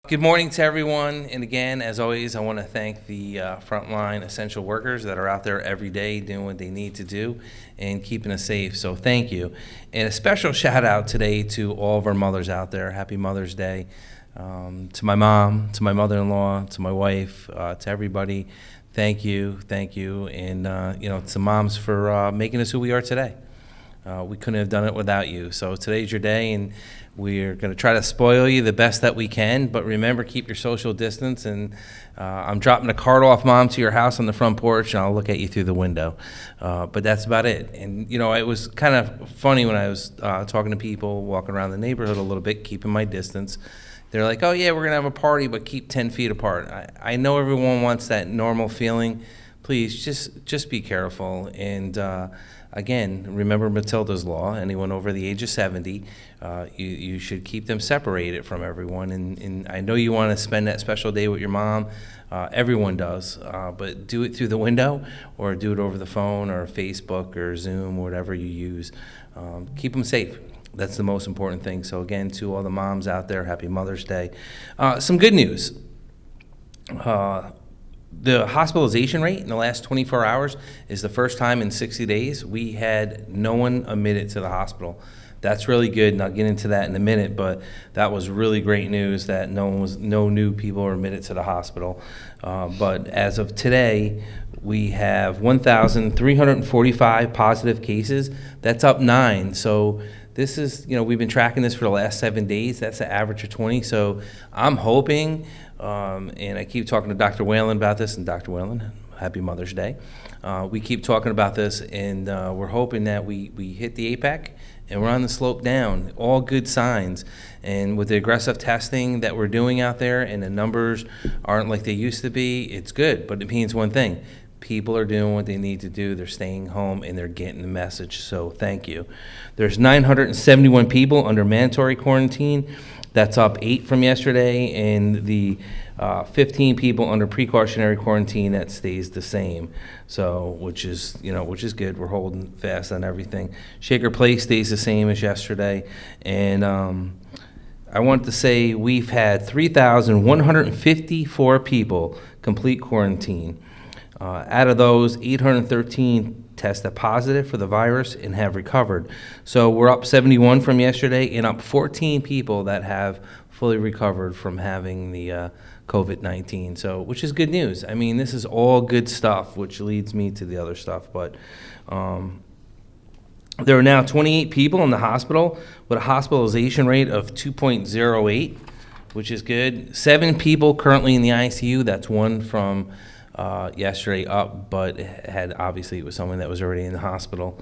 Good morning to everyone, and again, as always, I want to thank the frontline essential workers that are out there every day doing what they need to do and keeping us safe, so thank you. And a special shout out today to all of our mothers out there. Happy Mother's Day. To my mom, to my mother-in-law, to my wife, to everybody, thank you, and to moms for making us who we are today. We couldn't have done it without you. So today's your day, and we're going to try to spoil you the best that we can. But remember, keep your social distance. And I'm dropping a cart off, Mom, to your house on the front porch, and I'll look at you through the window. But that's about it. And, it was kind of funny when I was talking to people, walking around the neighborhood a little bit, keeping my distance. They're like, oh, yeah, we're going to have a party, but keep 10 feet apart. I know everyone wants that normal feeling. Please, just be careful. And again, remember Matilda's law. Anyone over the age of 70, you should keep them separated from everyone. And I know you want to spend that special day with your mom. Everyone does. But do it through the window or do it over the phone or Facebook or Zoom, whatever you use. Keep them safe. That's the most important thing. So again, to all the moms out there, happy Mother's Day. Some good news. The hospitalization rate in the last 24 hours is the first time in 60 days we had no one admitted to the hospital. That's really good, and I'll get into that in a minute, but that was really great news that no new people were admitted to the hospital. But as of today, we have 1,345 positive cases. That's up 9. So this is, we've been tracking this for the last 7 days. That's an average of 20. So I'm hoping, and I keep talking to Dr. Whalen about this, and Dr. Whalen, happy Mother's Day. We keep talking about this, and we're hoping that we hit the apex and we're on the slope down. All good signs. And with the aggressive testing that we're doing out there and the numbers aren't like they used to be, it's good. But it means one thing. People are doing what they need to do. They're staying home, and they're getting the message, so thank you. There's 971 people under mandatory quarantine. That's up 8 from yesterday, and the 15 people under precautionary quarantine, that stays the same. So, which is good. We're holding fast on everything. Shaker Place stays the same as yesterday, and I want to say we've had 3,154 people complete quarantine. Out of those, 813 tested positive for the virus and have recovered. So we're up 71 from yesterday and up 14 people that have fully recovered from having the COVID-19, so which is good news. I mean, this is all good stuff, which leads me to the other stuff. But there are now 28 people in the hospital with a hospitalization rate of 2.08, which is good. 7 people currently in the ICU. That's 1 from yesterday up, but obviously it was someone that was already in the hospital.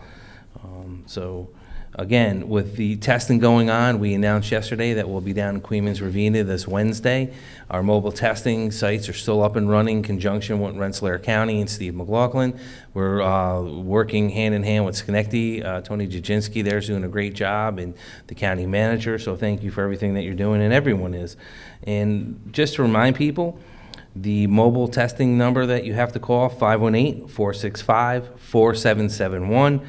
So again, with the testing going on, we announced yesterday that we'll be down in Queens Ravina this Wednesday. Our mobile testing sites are still up and running in conjunction with Rensselaer County and Steve McLaughlin. We're working hand in hand with Schenectady. Tony Jaginski there's doing a great job, and the county manager, so thank you for everything that you're doing, and everyone is. And just to remind people, the mobile testing number that you have to call, 518-465-4771.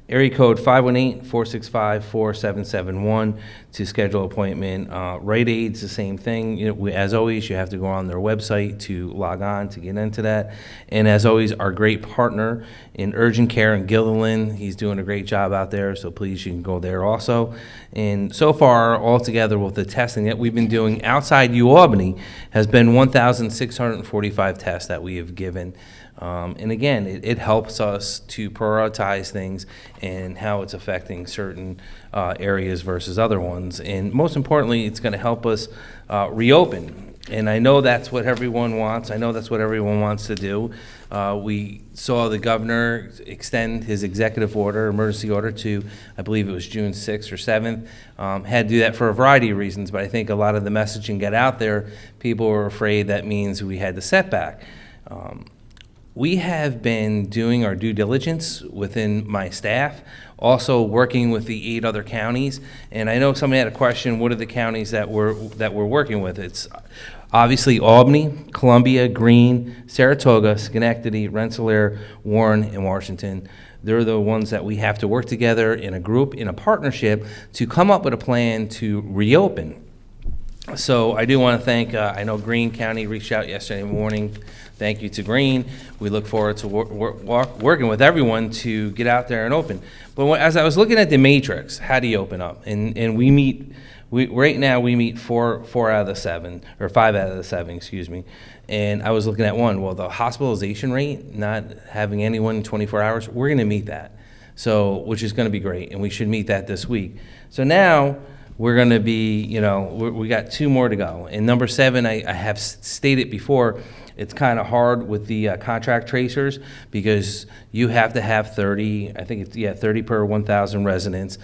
Area code 518-465-4771 to schedule an appointment. Rite Aid's the same thing. As always, you have to go on their website to log on to get into that. And as always, our great partner in urgent care in Gilliland, he's doing a great job out there, so please, you can go there also. And so far, altogether with the testing that we've been doing outside Albany has been 1,645 tests that we have given. And again, it helps us to prioritize things and how it's affecting certain areas versus other ones. And most importantly, it's going to help us reopen. And I know that's what everyone wants. I know that's what everyone wants to do. We saw the governor extend his executive order, emergency order, to, I believe it was June 6th or 7th. Had to do that for a variety of reasons, but I think a lot of the messaging got out there. People were afraid that means we had the setback. We have been doing our due diligence within my staff, also working with the 8 other counties. And I know somebody had a question, what are the counties that we're working with? It's obviously Albany, Columbia, Greene, Saratoga, Schenectady, Rensselaer, Warren, and Washington. They're the ones that we have to work together in a group, in a partnership, to come up with a plan to reopen. So I do want to thank, I know Greene County reached out yesterday morning. Thank you to Greene. We look forward to working with everyone to get out there and open. But as I was looking at the matrix, how do you open up? And we meet, right now we meet four out of the seven, or 5 out of the 7, excuse me. And I was looking at one, well, the hospitalization rate, not having anyone in 24 hours, we're going to meet that. So, which is going to be great, and we should meet that this week. So now, we're going to be, we got 2 more to go. And number 7, I have stated before, it's kind of hard with the contract tracers because you have to have 30, I think it's, 30 per 1,000 residents.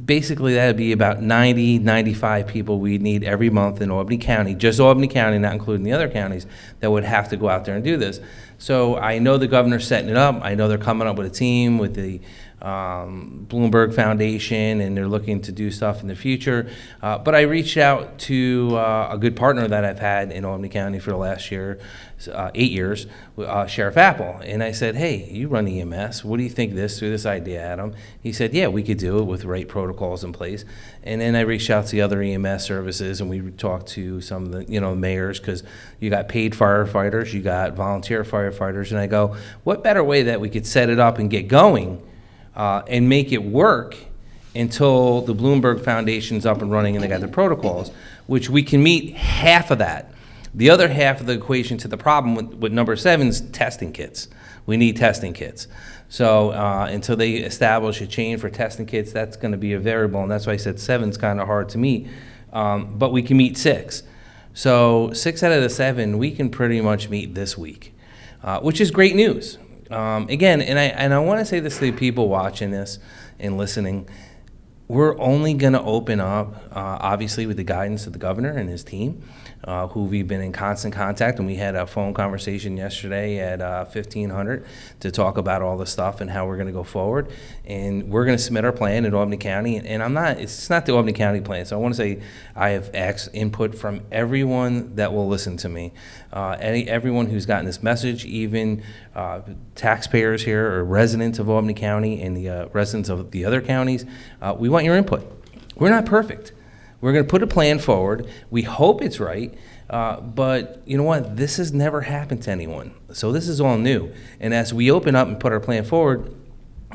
Basically, that would be about 90, 95 people we need every month in Albany County, just Albany County, not including the other counties, that would have to go out there and do this. So I know the governor's setting it up. I know they're coming up with a team with the Bloomberg Foundation, and they're looking to do stuff in the future. But I reached out to a good partner that I've had in Albany County for the last year, 8 years, Sheriff Apple. And I said, hey, you run EMS. What do you think through this idea, Adam? He said, yeah, we could do it with the right protocols in place. And then I reached out to the other EMS services, and we talked to some of the mayors, because you got paid firefighters, you got volunteer firefighters, and I go, what better way that we could set it up and get going and make it work until the Bloomberg Foundation's up and running and they got the protocols, which we can meet half of that. The other half of the equation to the problem with number 7 is testing kits. We need testing kits. So until they establish a chain for testing kits, that's going to be a variable, and that's why I said 7's kind of hard to meet. But we can meet 6. So 6 out of the 7 we can pretty much meet this week, which is great news. Again, and I want to say this to the people watching this and listening, we're only going to open up, obviously, with the guidance of the governor and his team, who we've been in constant contact, and we had a phone conversation yesterday at 1500 to talk about all the stuff and how we're going to go forward. And we're going to submit our plan in Albany County, and it's not the Albany County plan, so I want to say I have asked input from everyone that will listen to me, everyone who's gotten this message, even taxpayers here or residents of Albany County and the residents of the other counties. We want your input. We're not perfect. We're going to put a plan forward. We hope it's right, but you know what? This has never happened to anyone, so this is all new. And as we open up and put our plan forward,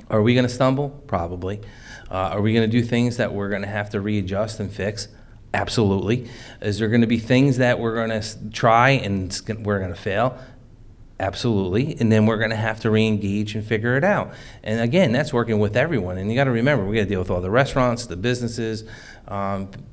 are we going to stumble? Probably. Are we going to do things that we're going to have to readjust and fix? Absolutely. Is there going to be things that we're going to try and we're going to fail? Absolutely. And then we're going to have to re-engage and figure it out. And again, that's working with everyone. And you got to remember, we got to deal with all the restaurants, the businesses,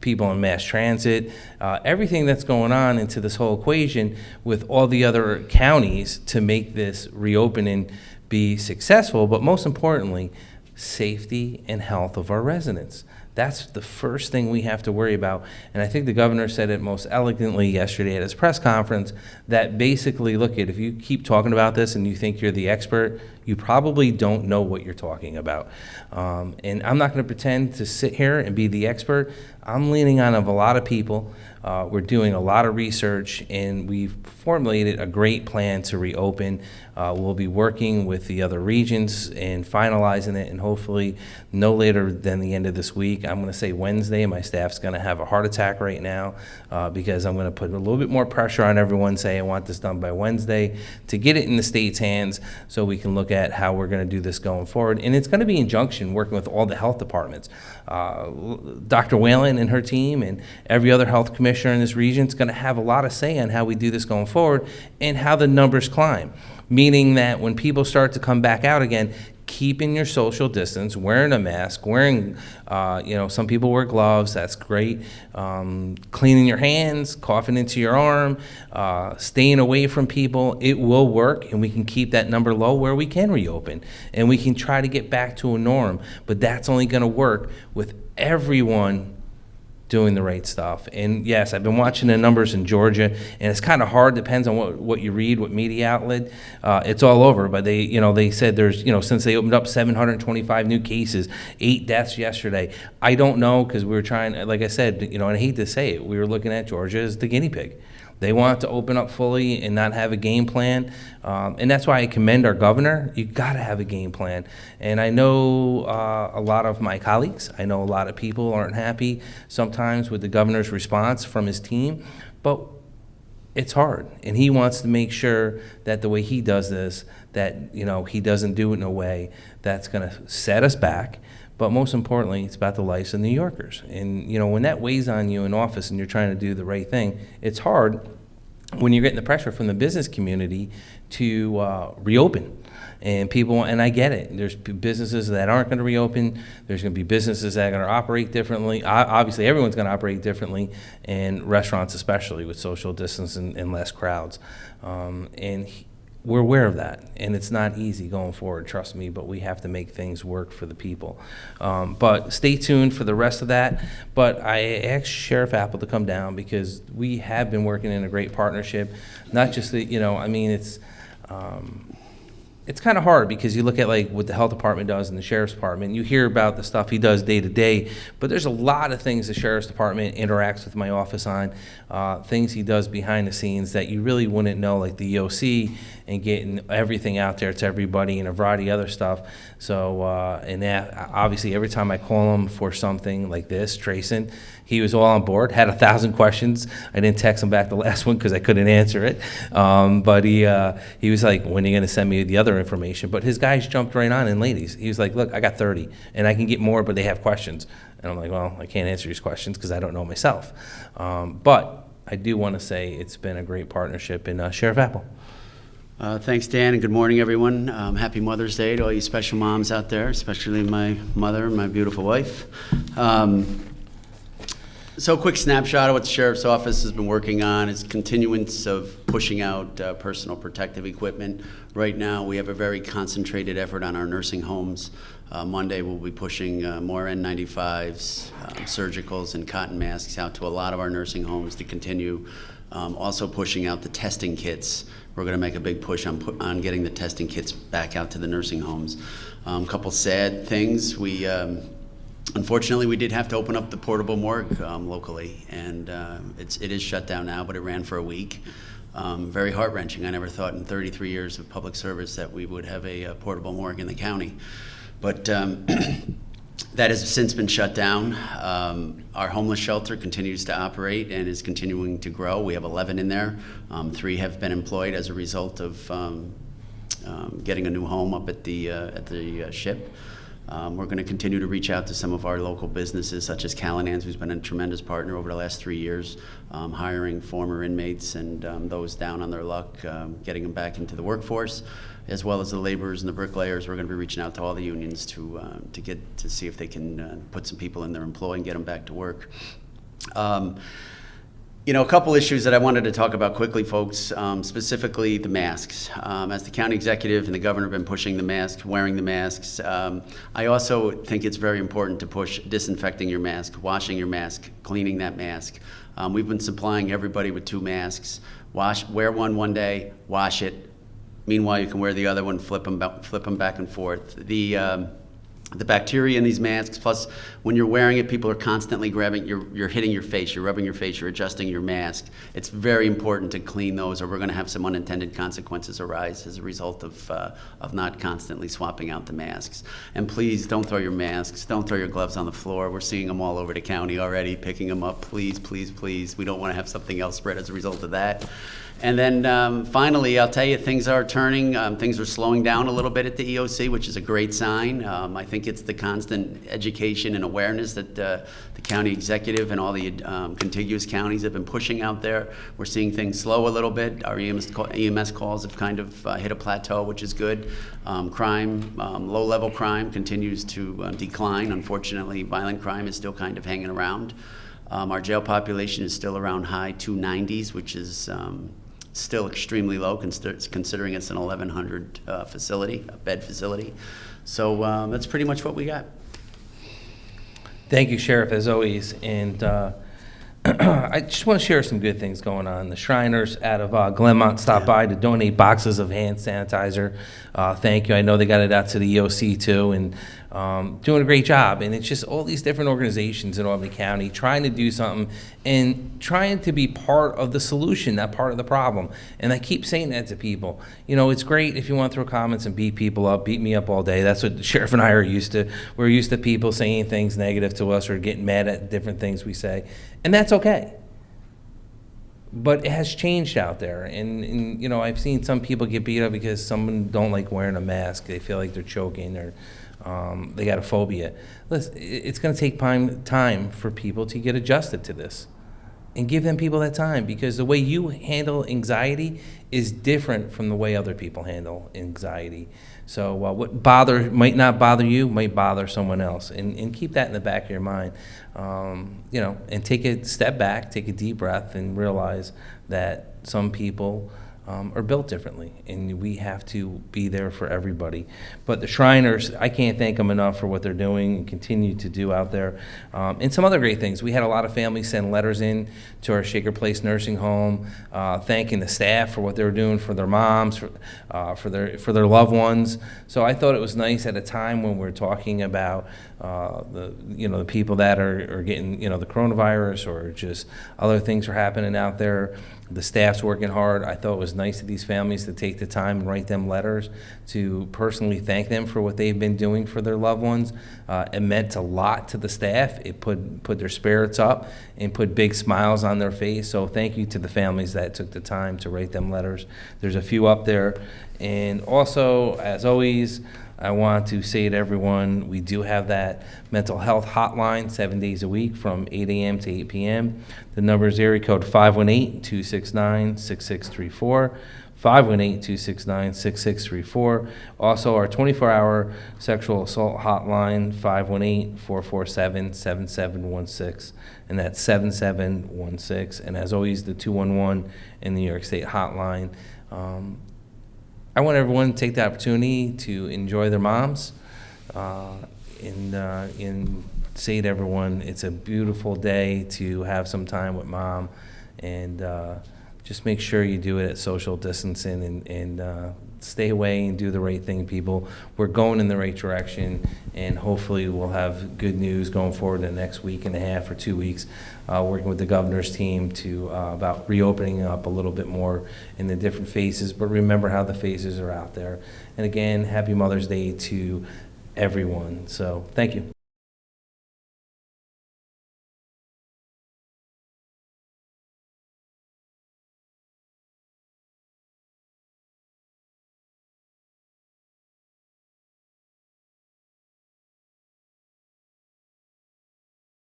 people in mass transit, everything that's going on into this whole equation with all the other counties to make this reopening be successful. But most importantly, safety and health of our residents. That's the first thing we have to worry about. And I think the governor said it most elegantly yesterday at his press conference, that basically, look, if you keep talking about this and you think you're the expert, you probably don't know what you're talking about. And I'm not going to pretend to sit here and be the expert. I'm leaning on a lot of people. We're doing a lot of research, and we've formulated a great plan to reopen. We'll be working with the other regions and finalizing it, and hopefully no later than the end of this week. I'm going to say Wednesday. My staff's going to have a heart attack right now because I'm going to put a little bit more pressure on everyone, say I want this done by Wednesday to get it in the state's hands so we can look at how we're going to do this going forward. And it's going to be in conjunction working with all the health departments. Dr. Whalen and her team and every other health commissioner in this region is going to have a lot of say on how we do this going forward and how the numbers climb. Meaning that when people start to come back out again, keeping your social distance, wearing a mask, wearing, some people wear gloves, that's great. Cleaning your hands, coughing into your arm, staying away from people, it will work, and we can keep that number low where we can reopen. And we can try to get back to a norm, but that's only gonna work with everyone doing the right stuff. And yes, I've been watching the numbers in Georgia, and it's kind of hard, depends on what you read, what media outlet. It's all over, but they said there's, since they opened up 725 new cases, 8 deaths yesterday. I don't know, because we were trying, like I said, and I hate to say it, we were looking at Georgia as the guinea pig. They want to open up fully and not have a game plan. And that's why I commend our governor. You got to have a game plan. And I know a lot of my colleagues, I know a lot of people aren't happy sometimes with the governor's response from his team, but it's hard. And he wants to make sure that the way he does this, that, you know, he doesn't do it in a way that's going to set us back. But most importantly, it's about the lives of New Yorkers. And, you know, when that weighs on you in office and you're trying to do the right thing, it's hard when you're getting the pressure from the business community to reopen. And people, and I get it, there's businesses that aren't going to reopen. There's going to be businesses that are going to operate differently. Obviously, everyone's going to operate differently, and restaurants especially with social distance and less crowds. We're aware of that, and it's not easy going forward, trust me, but we have to make things work for the people. But stay tuned for the rest of that. But I asked Sheriff Apple to come down because we have been working in a great partnership. Not just that, you know, I mean, it's kind of hard because you look at like what the health department does and the sheriff's department. You hear about the stuff he does day to day, but there's a lot of things the sheriff's department interacts with my office on, things he does behind the scenes that you really wouldn't know, like the EOC and getting everything out there to everybody and a variety of other stuff. So, and that, obviously every time I call him for something like this, tracing, he was all on board, had 1,000 questions. I didn't text him back the last one because I couldn't answer it. But he was like, when are you going to send me the other information? But his guys jumped right on, and ladies, he was like, look, I got 30, and I can get more, but they have questions. And I'm like, well, I can't answer these questions because I don't know myself. But I do want to say it's been a great partnership. And Sheriff Apple. Thanks, Dan, and good morning, everyone. Happy Mother's Day to all you special moms out there, especially my mother and my beautiful wife. So a quick snapshot of what the Sheriff's Office has been working on is continuance of pushing out personal protective equipment. Right now, we have a very concentrated effort on our nursing homes. Monday, we'll be pushing more N95s, surgicals, and cotton masks out to a lot of our nursing homes to continue. Also pushing out the testing kits. We're going to make a big push on getting the testing kits back out to the nursing homes. A couple sad things. Unfortunately, we did have to open up the portable morgue locally, and it is shut down now, but it ran for a week. Very heart-wrenching. I never thought in 33 years of public service that we would have a portable morgue in the county. But that has since been shut down. Our homeless shelter continues to operate and is continuing to grow. We have 11 in there. 3 have been employed as a result of getting a new home up at the ship. We're going to continue to reach out to some of our local businesses, such as Callahan's, who's been a tremendous partner over the last 3 years, hiring former inmates and those down on their luck, getting them back into the workforce, as well as the laborers and the bricklayers. We're going to be reaching out to all the unions to see if they can put some people in their employ and get them back to work. You know, a couple issues that I wanted to talk about quickly, folks, specifically the masks. As the county executive and the governor have been pushing the masks, wearing the masks, I also think it's very important to push disinfecting your mask, washing your mask, cleaning that mask. We've been supplying everybody with 2 masks. Wear one day, wash it. Meanwhile, you can wear the other one, flip them back and forth. The bacteria in these masks, plus when you're wearing it, people are constantly grabbing, you're hitting your face, you're rubbing your face, you're adjusting your mask. It's very important to clean those, or we're going to have some unintended consequences arise as a result of not constantly swapping out the masks. And please don't throw your masks, don't throw your gloves on the floor. We're seeing them all over the county already, picking them up. Please, please, please. We don't want to have something else spread as a result of that. And then finally, I'll tell you, things are turning. Things are slowing down a little bit at the EOC, which is a great sign. I think it's the constant education and awareness that the county executive and all the contiguous counties have been pushing out there. We're seeing things slow a little bit. Our EMS calls have kind of hit a plateau, which is good. Crime, low-level crime continues to decline. Unfortunately, violent crime is still kind of hanging around. Our jail population is still around high 290s, which is still extremely low considering it's an 1,100 facility, a bed facility. So that's pretty much what we got. Thank you, Sheriff, as always. And I just want to share some good things going on. The Shriners out of Glenmont stopped by to donate boxes of hand sanitizer. Thank you. I know they got it out to the EOC too, and doing a great job. And it's just all these different organizations in Albany County trying to do something and trying to be part of the solution, not part of the problem. And I keep saying that to people. You know, it's great if you want to throw comments and beat people up, beat me up all day. That's what the sheriff and I are used to. We're used to people saying things negative to us or getting mad at different things we say. And that's okay. But it has changed out there, and you know, I've seen some people get beat up because someone don't like wearing a mask. They feel like they're choking, or they got a phobia. Listen, it's going to take time for people to get adjusted to this, and give them people that time, because the way you handle anxiety is different from the way other people handle anxiety. So what might not bother you might bother someone else, and keep that in the back of your mind. You know, and take a step back, take a deep breath, and realize that some people are built differently, and we have to be there for everybody. But the Shriners, I can't thank them enough for what they're doing and continue to do out there. And some other great things. We had a lot of families send letters in to our Shaker Place nursing home, thanking the staff for what they were doing for their moms, for their loved ones. So I thought it was nice at a time when we're talking about the people that are getting the coronavirus, or just other things are happening out there. The staff's working hard. I thought it was nice of these families to take the time and write them letters to personally thank them for what they've been doing for their loved ones. It meant a lot to the staff. It put their spirits up and put big smiles on their face. So thank you to the families that took the time to write them letters. There's a few up there. And also, as always, I want to say to everyone, we do have that mental health hotline 7 days a week from 8 a.m. to 8 p.m. The number is area code 518-269-6634, 518-269-6634. Also, our 24-hour sexual assault hotline, 518-447-7716, and that's 7716. And as always, the 211 in the New York State hotline. I want everyone to take the opportunity to enjoy their moms, and say to everyone, it's a beautiful day to have some time with mom, and just make sure you do it at social distancing, and stay away and do the right thing, people. We're going in the right direction, and hopefully we'll have good news going forward in the next week and a half or 2 weeks, working with the governor's team to about reopening up a little bit more in the different phases. But remember how the phases are out there. And again, happy Mother's Day to everyone. So thank you.